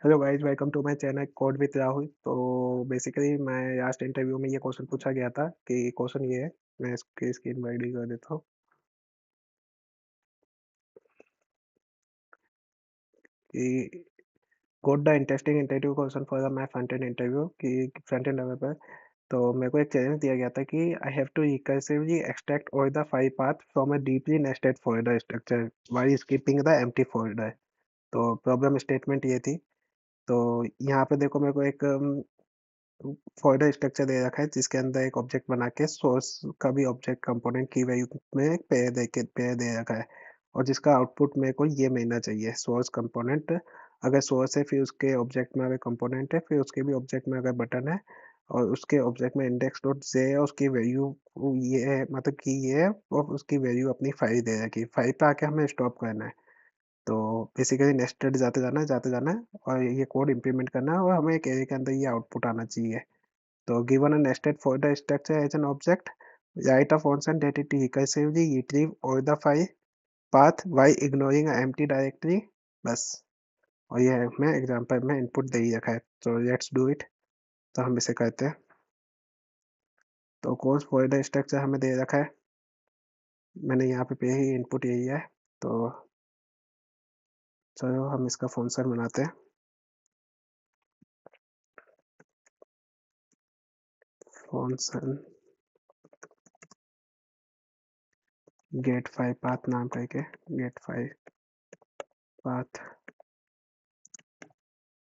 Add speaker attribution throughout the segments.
Speaker 1: Hello guys, welcome to my channel code with Rahul. तो basically मैं last interview में ये क्वेश्चन पूछा गया था कि क्वेश्चन ये है। मैं इसकी स्क्रीन रेडी कर देता हूँ कि code the interesting interview question for the my front end interview कि फ्रंट एंड डेवलपर। तो मेरे को एक चैलेंज दिया गया था कि I have to recursively extract all the 5 path from a deeply nested folder structure while skipping the empty folder. तो प्रॉब्लम स्टेटमेंट ये थी। तो यहाँ पे देखो मेरे को एक फ़ोल्डर स्ट्रक्चर दे रखा है जिसके अंदर एक ऑब्जेक्ट बना के सोर्स का भी ऑब्जेक्ट कंपोनेंट की वैल्यू में एक पेयर दे रखा है और जिसका आउटपुट मेरे को ये मिलना चाहिए सोर्स कंपोनेंट। अगर सोर्स है फिर उसके ऑब्जेक्ट में अगर कंपोनेंट है फिर उसके भी ऑब्जेक्ट में अगर बटन है और उसके ऑब्जेक्ट में इंडेक्स डॉट जे है उसकी वैल्यू ये है मतलब कि ये है और उसकी वैल्यू अपनी 5 दे रखी है। 5 पे आके हमें स्टॉप करना है। तो बेसिकली नेस्टेड जाते जाना है और ये कोड इम्प्लीमेंट करना है और हमें एक एरे के अंदर ये आउटपुट आना चाहिए। So given a nested folder structure as an object, write a function that it recursively retrieve all the file path while ignoring an empty directory। बस। और ये मैं एग्जांपल में इनपुट दे ही रखा है। तो लेट्स डू इट। तो हम इसे करते हैं। तो कौन फोल्डर स्ट्रक्चर हमें दे रखा है, मैंने यहाँ पे ही इनपुट यही है। तो चलो हम इसका फंक्शन बनाते हैं। फंक्शन गेट फाइल पाथ नाम करके get file path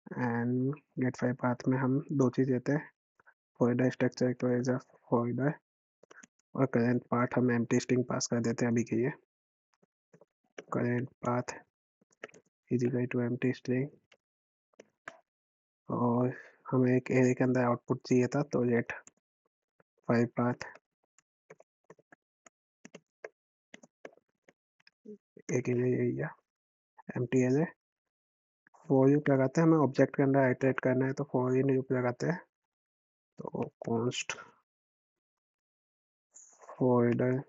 Speaker 1: and get file path में हम दो चीज़ देते हैं। फोल्डर स्ट्रक्चर को एज अ फोल्डर और करेंट पाथ हम एम्प्टी स्ट्रिंग पास कर देते हैं अभी के लिए। Current path is equal to empty string और हमें एक एरे के अंदर आउटपुट चाहिए था तो लेट फाइल पाथ एक एरे यही है एम्प्टी एरे। फॉर लूप लगाते हैं, हमें ऑब्जेक्ट के अंदर आइटरेट करना है तो फॉर इन लूप लगाते हैं। तो कॉन्स्ट फोल्डर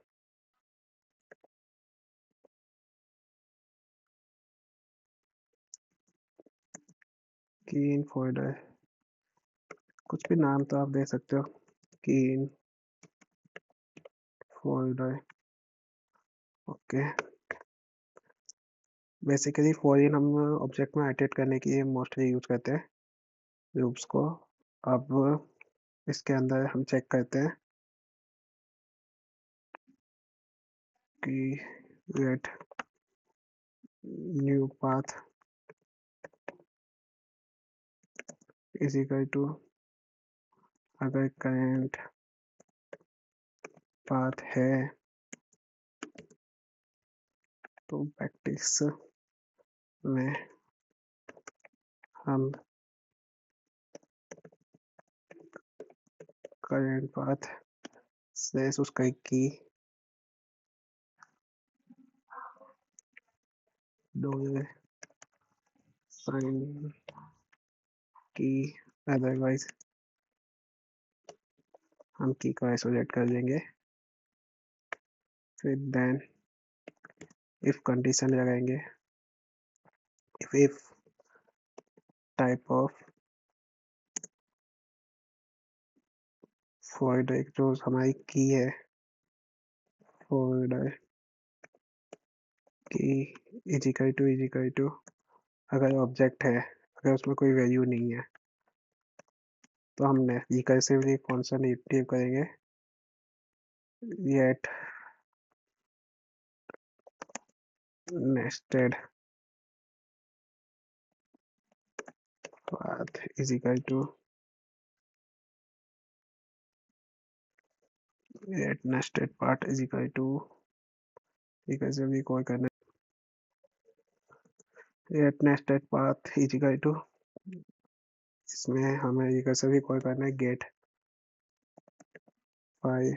Speaker 1: की इन फोल्डर, कुछ भी नाम तो आप दे सकते हो की in folder. Okay. Basically for in हम ऑब्जेक्ट में आइटरेट करने के लिए मोस्टली यूज करते हैं लूप्स को। अब इसके अंदर हम चेक करते हैं कि let new path is equal to, अगर करंट पाथ है तो प्रैक्टिस में हम करंट पाथ से उसका की डोंट फाइंड की, अदरवाइज हम की को आइसोलेट कर देंगे। फिर देन इफ कंडीशन लगाएंगे, इफ टाइप ऑफ फोल्डर जो हमारी की है फोल्डर की इज इक्वल टू अगर ऑब्जेक्ट है अगर उसमें कोई वैल्यू नहीं है तो हम रिकर्सिवली फंक्शन एक्टिव करेंगे yet nested path is equal to yet nested path is equal to recursively call करना है yet nested path is equal to, इसमें हमें रिकर्सिवली कॉल करना है get file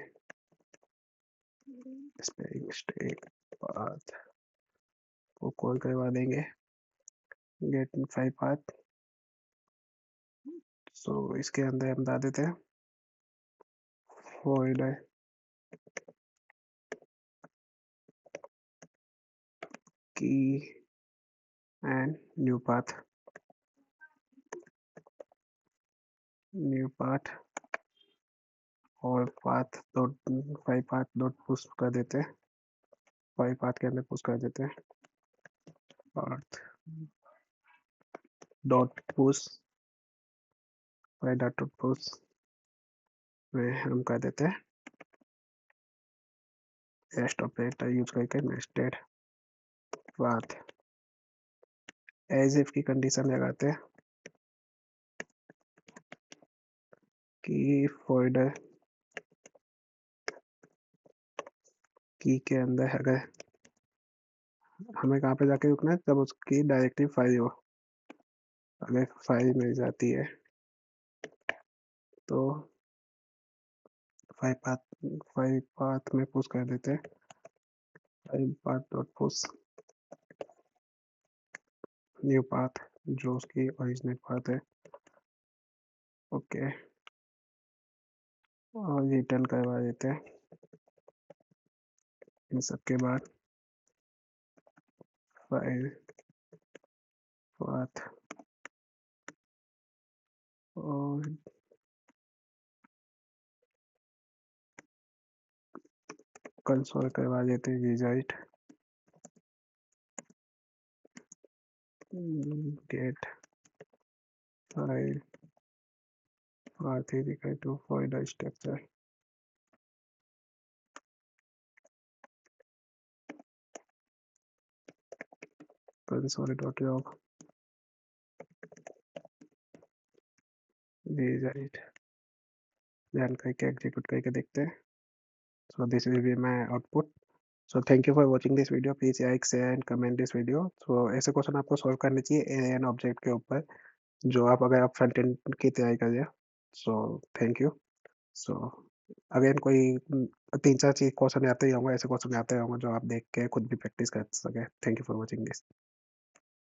Speaker 1: spelling mistake path को कॉल करवा देंगे गेट फाइल पाथ। सो इसके अंदर हम बता देते हैं फोल्डर की and new path. New path और path dot 5 path dot push कर देते हैं, 5 पाथ के अंदर पुश कर देते हैं। Path dot push 5 dot push में हम कर देते हैं नेक्स्ट ऑपरेटर यूज करके नेस्टेड पाथ एज इफ की कंडीशन लगाते हैं कि फोल्डर की के अंदर अगर हमें कहाँ पे जाके रुकना है, जब उसकी डायरेक्टरी फाइल हो, अगर फाइल मिल जाती है तो 5 पाथ में पुश कर देते हैं 5 path dot push new path जो उसकी ओरिजिनल पाथ है। ओके और रिटर्न करवा देते हैं। इन सब के बाद फाइल पाथ और कंसोल करवा देते हैं result get file path is equal to folder structure console dot log result run करके एग्जीक्यूट करके देखते हैं। So this will be my output. So thank you for watching this video. Please like, share and comment this video. So ऐसे question आपको solve करने चाहिए an object के ऊपर जो आप अगर आप फ्रंट एंड की तैयारी कर रहे हो। So thank you. So again कोई 3-4 चीज क्वेश्चन आते ही होंगे, ऐसे क्वेश्चन आते होंगे जो आप देख के खुद भी प्रैक्टिस कर सके। Thank you for watching this.